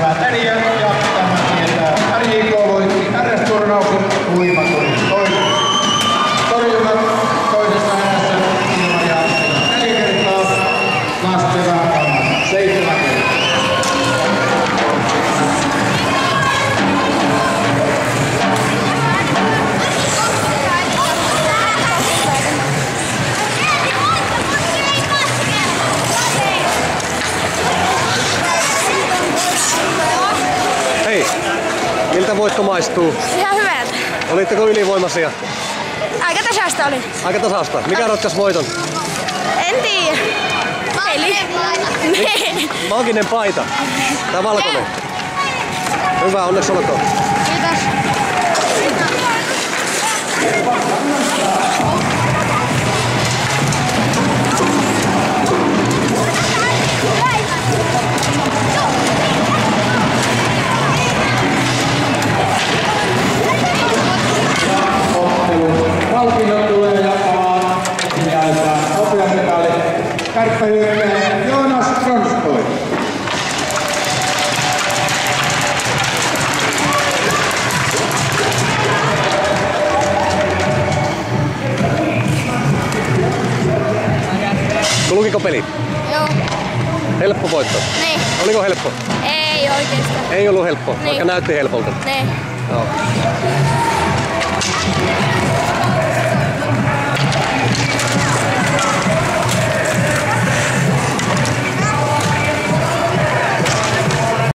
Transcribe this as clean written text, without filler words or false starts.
tämä Teniö ja tämä tietää. RJK voitti RS-turnauksen uimakurin torjunnat toisessa erässä Ilmari Anttila 4 kertaa, Lasse Vääpäämä 7 kertaa. Hei, miltä voitto maistuu? Ihan hyvältä. Olitteko ylivoimaisia? Aika tasasta oli. Aika tasasta. Mikä ratkaisi voiton? En tiedä. Peli. Maaginen paita. Tää valkoinen. Hyvä, onneksi olkoon. Kiitos. Palkinnon tulee jakamaan ensimmäisenä hopeamitali kärppähyökkääjä Joonas Kronstoi. Kulkiko peli? Joo. Helppo voitto. Niin. Oliko helppo? Ei oikeastaan. Ei ollut helppo, Niin. vaikka näytti helpolta. Niin. Joo.